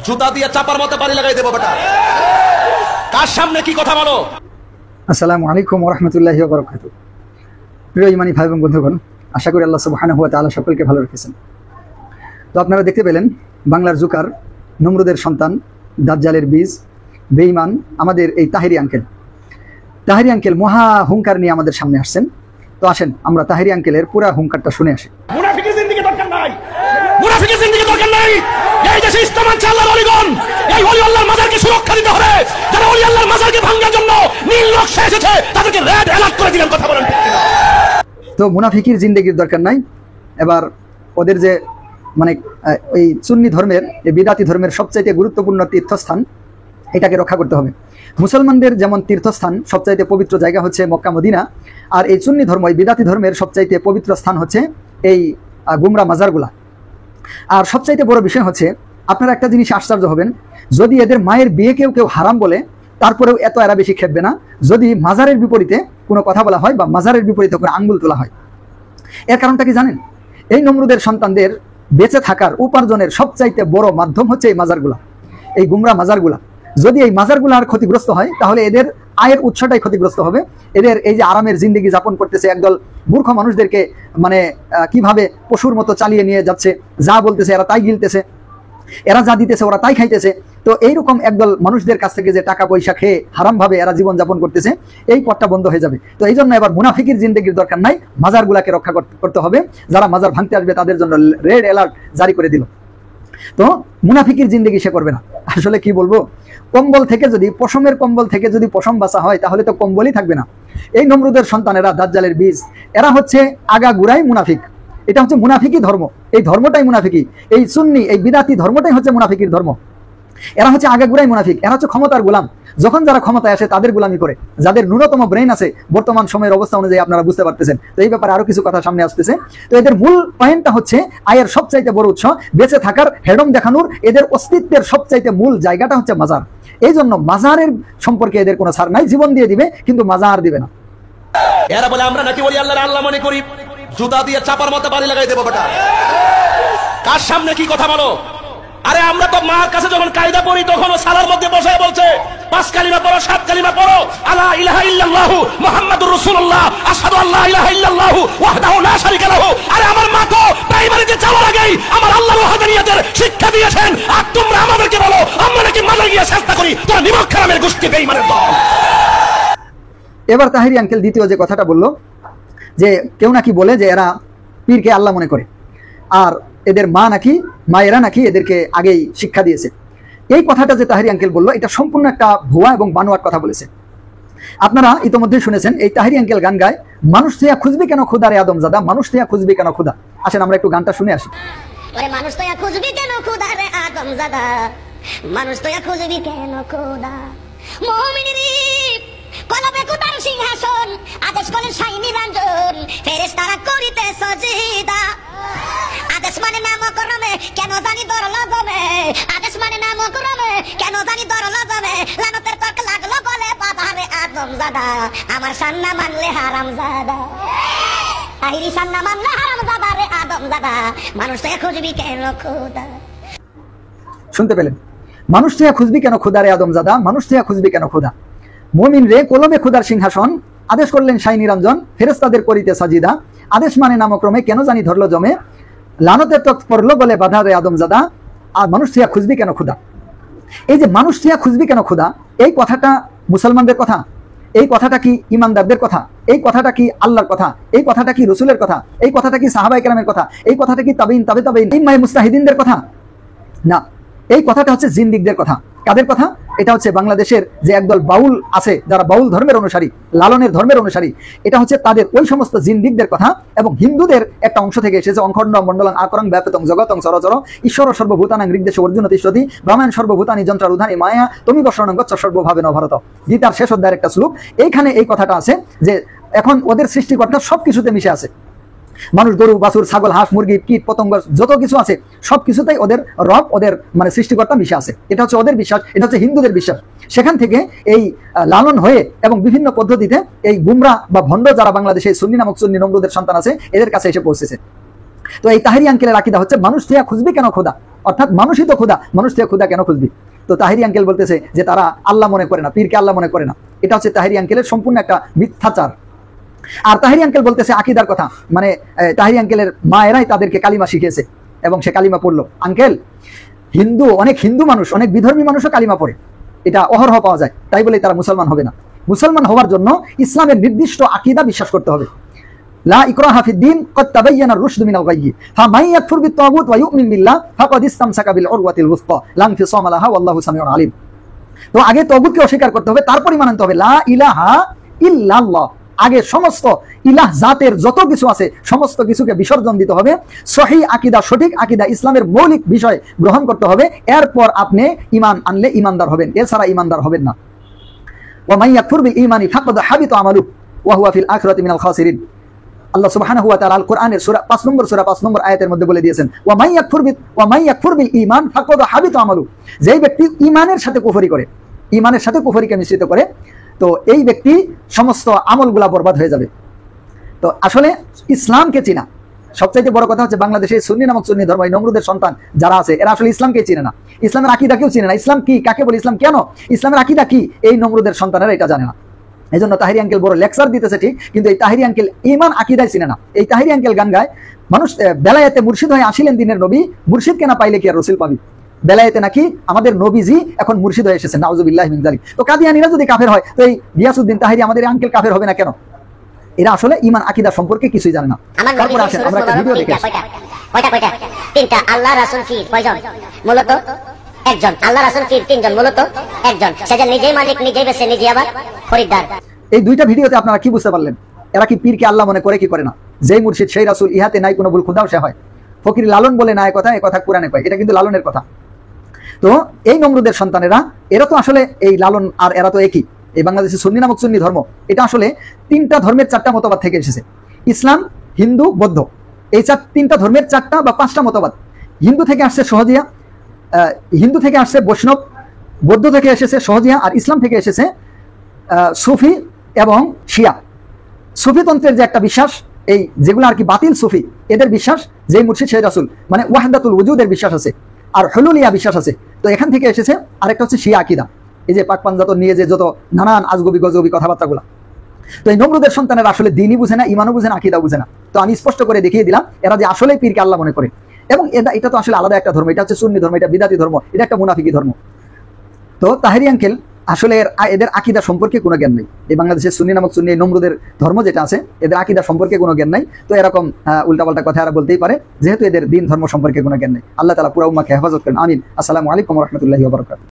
জুতা দিয়ে চাপার মতো বাড়ি লাগাই দেবো বেটা। কার সামনে কি কথা বলো? আসসালামু আলাইকুম ওয়া রাহমাতুল্লাহি ওয়া বারাকাতুহু। প্রিয় ইমানি ভাই এবং বন্ধুগণ, আশা করি আল্লাহ সুবহানাহু ওয়া তাআলা সকলকে ভালো রেখেছেন। তো আপনারা দেখতে পেলেন বাংলার জুকার, নমরুদের সন্তান, দাজ্জালের বীজ, বেঈমান আমাদের এই তাহেরি আঙ্কেল মহা হুঙ্কার নিয়ে আমাদের সামনে আসছেন। তো আসেন আমরা তাহেরি আঙ্কেলের পুরা হুঙ্কারটা শুনে আসি। মুনাফিকের জিন্দেগি দরকার নাই, মুনাফিকের জিন্দেগি দরকার নাই। এই দেশে ইসলাম আনছে আল্লাহর ওলিগণ। এই ওলি আল্লাহর মাজারকে সুরক্ষা দিতে হবে। যারা ওলি আল্লাহর মাজারকে ভাঙার জন্য নীল নকশা এসেছে তাদেরকে রেড অ্যালার্ট করে দিলেন। কথা বলেন ঠিক কিনা? তো মুনাফিকির জিন্দেগির দরকার নাই। এবার ওদের যে মানে এই সুন্নি ধর্মের, এই বিদাতি ধর্মের সবচাইতে গুরুত্বপূর্ণ তীর্থস্থান, এটাকে রক্ষা করতে হবে। মুসলমানদের যেমন তীর্থস্থান সবচাইতে পবিত্র জায়গা হচ্ছে মক্কা মদিনা, আর এই সুন্নি ধর্ম, এই বিদাতি ধর্মের সবচাইতে পবিত্র স্থান হচ্ছে এই গুমরা মাজারগুলা। আর সবচাইতে বড় বিষয় হচ্ছে, আপনারা একটা জিনিস আশ্চর্য হবেন, যদি এদের মায়ের বিয়েকেও কেউ হারাম বলে তারপরেও এরা বেশি খেপবে না যদি মাজারের বিপরীতে কোনো কথা বলা হয় বা মাজারের বিপরীতে কোনো আঙ্গুল তোলা হয়। এর কারণটা কি জানেন? এই নমরুদের সন্তানদের বেঁচে থাকার উপার্জনের সবচাইতে বড় মাধ্যম হচ্ছে এই মাজারগুলা, এই গুমরা মাজারগুলা। যদি এই মাজারগুলার ক্ষতিগ্রস্ত হয় তাহলে এদের আয়ের উৎসটাই ক্ষতিগ্রস্ত হবে। এদের এই যে আরামের জিন্দেগি যাপন করতেছে, একদল মূর্খ মানুষদেরকে মানে কিভাবে পশুর মতো চালিয়ে নিয়ে যাচ্ছে, যা বলতেছে এরা তাই গিলতেছে, এরা যা দিতেছে ওরা তাই খাইতেছে। তো এইরকম একদল মানুষদের কাছ থেকে যে টাকা পয়সা খেয়ে হারামভাবে এরা জীবনযাপন করতেছে, এই পথটা বন্ধ হয়ে যাবে। তো এই জন্য এবার মুনাফিকির জিন্দেগির দরকার নাই, মাজারগুলাকে রক্ষা করতে হবে। যারা মাজার ভাঙতে আসবে তাদের জন্য রেড অ্যালার্ট জারি করে দিল। তো মুনাফিকির জিন্দেগি সে করবে না। আসলে কি বলবো, কম্বল থেকে যদি, পশমের কম্বল থেকে যদি পশম বাঁচা হয় তাহলে তো কম্বলই থাকবে না। এই নমরুদের সন্তানেরা, দাজ্জালের বীজ, এরা হচ্ছে আগাগুড়াই মুনাফিক। এটা হচ্ছে মুনাফিকি ধর্ম, এই ধর্মটাই মুনাফিকি, এই সুন্নি, এই বিদাতি ধর্মটাই হচ্ছে মুনাফিকির ধর্ম। এরা হচ্ছে আগাগুড়াই মুনাফিক, এরা হচ্ছে ক্ষমতার গোলাম। যখন যারা ক্ষমতায় আসে তাদের গোলামি করে, যাদের ন্যূনতম ব্রেন আছে বর্তমান সময়ের অবস্থা অনুযায়ী আপনারা বুঝতে পারতেছেন। তো এই ব্যাপারে আরো কিছু কথা সামনে আসতেছে। তো এদের মূল পয়েন্টটা হচ্ছে আয়ের সবচাইতে বড় উৎস, বেঁচে থাকার, হেডম দেখানোর, এদের অস্তিত্বের সবচাইতে মূল জায়গাটা হচ্ছে মাজার। এই জন্য মাজারের সম্পর্কে এদের কোনো ছাড় নাই, জীবন দিয়ে দিবে কিন্তু মাজার দিবে না। এরা বলে আমরা নাকি ওলি আল্লাহর আল্লাহ মনে করি, জুতা দিয়ে চাপার মতো বাড়ি লাগাই দেবো বেটা। কার সামনে কি কথা বলো? আরে আমরা তো মার কাছে যখন কায়দা পড়ি তখন ও সালার মধ্যে বসে বলছে 5 কালিমা পড়ো, 7 কালিমা পড়ো, আলা ইলাহা ইল্লাল্লাহু মুহাম্মাদুর রাসূলুল্লাহ, আশহাদু আল্লা ইলাহা ইল্লাল্লাহু ওয়াহদাহু লা শারীকা লাহু। আরে আমার মা তো প্রাইমারিতে যাওয়ার আগেই আমার আল্লাহর ওয়াহদানিয়তের শিক্ষা দিয়েছেন। আর তোমরা আমাদেরকে বলো আমরা নাকি মাজারে গিয়ে চেষ্টা করি? তোরা নিমক খারামের গোষ্ঠী, বেঈমানের দল। এবার তাহেরি আঙ্কেল দ্বিতীয় যে কথাটা বললো, যে কেউ নাকি বলে যে এরা পীরকে আল্লাহ মনে করে, আর এদের মায়েরা নাকি এদেরকে আগেই শিক্ষা দিয়েছে। এই কথাটা যে তাহেরি আঙ্কেল বললো, এটা সম্পূর্ণ একটা ভুয়া এবং বানোয়াট কথা বলেছে। আপনারা ইতিমধ্যে শুনেছেন এই তাহেরি আঙ্কেল গান গায়, মানুষ তুইয়া খুঁজবি কেন খুদা রে আদমজাদা, মানুষ তুইয়া খুঁজবি কেন খুদা। আসেন আমরা একটু গানটা শুনে আসি। মানুষ তুইয়া খুঁজবি কেন খুদা রে আদমজাদা, মানুষ তুইয়া খুঁজবি কেন খুদা, মুমিনের কলবে খুদার সিংহাসন, আদেশ করেন শাইনি রঞ্জন, ফেরেশতারা করিতে সজিদা। আদেশ মানে নাম করমে কেন জানি দরলা জমে, আদেশ মানে নাম করমে কেন জানি দরলা জমে, লানতের তক লাগলো বলে বাবা রে আদমজাদা, আমার সান্না মানলে হারামজাদা, তাহিরি সান্না মানলে হারামজাদা রে আদমজাদা, মানুষ থেকে খুঁজবি কেন খুদা। শুনতে পেলেন? মানুষ থেকে খুঁজবি কেন খুদা রে আদমজাদা, মানুষ থেকে খুঁজবি কেন খুদা। মুমিন রে কলমে খুদার সিংহাসন, আদেশ করলেন শাই নিরঞ্জন, ফেরেশতাদের করিতে সাজিদা। আদেশ মানে নামক্রমে কেন জানি ধরলো জমে, লানতের তক পড়লো বলে বাধা রে আদমজাদা, আর মানুষ থেকে খুঁজবি কেন খুদা। এই যে মানুষ থেকে খুঁজবি কেন খুদা, এই কথাটা মুসলমানদের কথা, এই কথাটা কি ইমানদারদের কথা, এই কথাটা কি আল্লাহর কথা, এই কথাটা কি রসুলের কথা, এই কথাটা কি সাহাবায়ে কেরামের কথা, এই কথাটা কি তাবেঈন, তাবেঈন, ইমায়ে মুস্তাহিদিনদের কথা? না, এই কথাটা হচ্ছে জিন্দিকদের কথা। কাদের কথা? এটা হচ্ছে বাংলাদেশের যে একদল বাউল আছে, যারা বাউল ধর্মের অনুসারী, লালনের ধর্মের অনুসারী, এটা হচ্ছে তাদের ওই সমস্ত জিন্দিকদের কথা। এবং হিন্দুদের একটা অংশ থেকে এসেছে, অঙ্খণ্ড মণ্ডলং আকরং ব্যাপতং জগতং সরচর ঈশ্বর সর্বভূতানাং ঋগ্দেশ অর্জুন তিষ্ঠতি ব্রাহ্মণ সর্বভূতানি যন্ত্রারুধানি মায়া তুমি বর্ষণং গচ্ছ সর্বভাবে নভারত। গীতার শেষ অধ্যায়ের একটা শ্লোক, এইখানে এই কথাটা আছে যে এখন ওদের সৃষ্টিকর্তা সবকিছুতে মিশে আছে। মানুষ, গরু, বাছুর, ছাগল, হাঁস, মুরগি, কীট পতঙ্গ, যত কিছু আছে সবকিছুতেই ওদের রব, ওদের মানে সৃষ্টিকর্তা মিশে আছে। এটা হচ্ছে ওদের বিশ্বাস, এটা হচ্ছে হিন্দুদের বিশ্বাস। সেখান থেকে এই লালন হয়ে এবং বিভিন্ন পদ্ধতিতে এই গুমরা বা ভণ্ড যারা বাংলাদেশে সুন্নি নামক সুন্নি নমরুদের সন্তান আছে, এদের কাছে এসে পৌঁছেছে। তো এই তাহেরি আঙ্কেলের আকীদা হচ্ছে মানুষ থেকে খুঁজবি কেন খোদা, অর্থাৎ মানুষই তো খোদা, মানুষ থেকে খোদা কেন খুঁজবি। তো তাহেরি আঙ্কেল বলতেছে যে তারা আল্লাহ মনে করে না, পীরকে আল্লাহ মনে করে না। এটা হচ্ছে তাহেরি আঙ্কেলের সম্পূর্ণ একটা মিথ্যাচার। আর তাহেরি আঙ্কেল বলতেছে আকীদার কথা, মানে তাহেরি আঙ্কেলের মায়েরাই তাদেরকে কালিমা শিখিয়েছে এবং সে কালিমা পড়লো। আঙ্কেল, অনেক হিন্দু মানুষ, অনেক বিধর্মী মানুষও কালিমা পড়ে, এটা অহরহ পাওয়া যায়, তাই বলে তারা মুসলমান হবে না। মুসলমান হওয়ার জন্য ইসলামের নির্দিষ্ট আকীদা বিশ্বাস করতে হবে। লা ইকরাহা ফিদ-দীন ক্বাদ তাবায়্যানা আর-রুশদু মিনাল গায়য়্যি ফামান ইয়াকফুর বিত-তাগুত ওয়া ইউমিন বিল্লাহ ফাকাদ ইসতামসাকা বিল-উরওয়াতিল ওয়ুসতা লা ইনফিসামা লাহা ওয়াল্লাহু সামিউন আলিম। তো আগে তাগুতকে অস্বীকার করতে হবে, তারপরই মানতে হবে লা ইলাহা ইল্লাল্লাহ। আগে সমস্ত ইলাহ জাতের যত কিছু আছে সমস্ত কিছুকে বিসর্জন দিতে হবে, সহিহ আকীদা, সঠিক আকীদা, ইসলামের মৌলিক বিষয় গ্রহণ করতে হবে। এরপর আপনি ঈমান আনলে ঈমানদার হবেন, এছাড়া ঈমানদার হবেন না। ওয়া মান ইয়াকফুর বিল ঈমানি ফাকাদ হাবিতা আমালুহু ওয়া হুয়া ফিল আখিরাতি মিনাল খাসিরিন। আল্লাহ সুবহানাহু ওয়া তাআলা আল কোরআনের সূরা 5 নম্বর আয়াতের মধ্যে বলে দিয়েছেন ওয়া মান ইয়াকফুর বিল ঈমান ফাকাদ হাবিতা আমালুহু। যেই ব্যক্তি ঈমানের সাথে কুফরি করে, ঈমানের সাথে কুফরিকে মিশ্রিত করে, তো এই ব্যক্তি সমস্ত আমলগুলা বরবাদ হয়ে যাবে। তো আসলে ইসলামকে চিনা সবচাইতে বড় কথা হচ্ছে বাংলাদেশে সুন্নি নামক সুন্নি ধর্ম, এই নমরুদের সন্তান যারা আছে এরা আসলে ইসলামকে চিনে না, ইসলামের আকীদাকেও চিনে না। ইসলাম কি, কাকে বলে, ইসলাম কেন, ইসলামের আকীদা কি, এই নমরুদের সন্তানেরা এটা জানে না। এই জন্য তাহেরি আঙ্কেল বড় লেকচার দিতেছে ঠিক, কিন্তু এই তাহেরি আঙ্কেল ঈমান আকীদাই চিনে না। এই তাহেরি আঙ্কেল গান গায় মানুষ বেলায়েতে মুর্শিদ হয়ে আসিলেন দিনের নবী, মুর্শিদকে না পাইলে কি আর রসুল পাবি। বেলায়েতে নাকি আমাদের নবীজি এখন মুর্শিদ হয়ে এসেছেন, নাউজুবিল্লাহি মিন যালিক। তো কাদিয়ানীরা যদি কাফের হয়, তো এই গিয়াসউদ্দিন তাহেরি আমাদের আঙ্কেল কাফের হবে না কেন? এরা আসলে ঈমান আকীদা সম্পর্কে কিছুই জানে না। তারপর আসেন আমরা একটা ভিডিও দেখি। কয়টা তিনটা। আল্লাহ রাসূল পীর কয়জন? মূলত একজন। আল্লাহ রাসূল পীর তিনজন, মূলত একজন। সে যে নিজেই মালিক, নিজেই বেচে, নিজেই আবার খরিদ্দার। এই দুইটা ভিডিওতে আপনারা কি বুঝতে পারলেন? এরা কি পীরকে আল্লাহ মনে করে কি করে না? যেই মুর্শিদ সেই রাসূল, ইহাতে নাই কোনো ভুল, খুদাও সে হয়। ফকির লালন বলে না, এ কথা কোরআনে কয়, এটা কিন্তু লালনের কথা। তো এই নমরুদের সন্তানেরা, এরা তো আসলে এই লালন আর এরা তো একই। এই বাংলাদেশের সুন্নি নামক সুন্নি ধর্ম, এটা আসলে তিনটা ধর্মের চারটা মতবাদ থেকে এসেছে। ইসলাম, হিন্দু, বৌদ্ধ, এই তিনটা ধর্মের চারটা বা পাঁচটা মতবাদ। হিন্দু থেকে আসছে সহজিয়া, হিন্দু থেকে আসছে বৈষ্ণব, বৌদ্ধ থেকে এসেছে সহজিয়া, আর ইসলাম থেকে এসেছে সুফি এবং শিয়া। সুফিতন্ত্রের যে একটা বিশ্বাস, এই যেগুলো আর কি বাতিল সুফি, এদের বিশ্বাস যে মুর্শিদ সেই রাসূল, মানে ওয়াহদাতুল ওজুদের বিশ্বাস আছে, আর হুলুলিয়া বিশ্বাস আছে। তো এখান থেকে এসেছে আরেকটা হচ্ছে শিয়া আকীদা, এই যে পাক পাঞ্জাত নিয়ে যে যত নানান আজগবি গজবি কথাবার্তাগুলো। তো এই নমরুদের সন্তানেরা আসলে দ্বীনই বুঝে না, ঈমানও বুঝে না, আকীদাও বুঝে না। তো আমি স্পষ্ট করে দেখিয়ে দিলাম এরা যে আসলে পীরকে আল্লাহ মনে করে, এবং এটা তো আসলে আলাদা একটা ধর্ম, এটা হচ্ছে সুন্নি ধর্ম, এটা বিদাতি ধর্ম, এটা একটা মুনাফিকি ধর্ম। তো তাহেরি আঙ্কেল আসলে এদের আকীদা সম্পর্কে কোনো জ্ঞান নেই। এই বাংলাদেশের সুন্নি নামক সুন্নি নমরুদের ধর্ম যেটা আছে, এদের আকীদা সম্পর্কে কোনো জ্ঞান নাই। তো এরকম উল্টাপাল্টা কথা এরা বলতেই পারে, যেহেতু এদের দ্বীন ধর্ম সম্পর্কে কোনো জ্ঞান নেই। আল্লাহ তাআলা পুরা উম্মাহকে হেফাজত করেন, আমিন। আসসালামু আলাইকুম ওয়া রাহমাতুল্লাহি ওয়া বারাকাতুহু।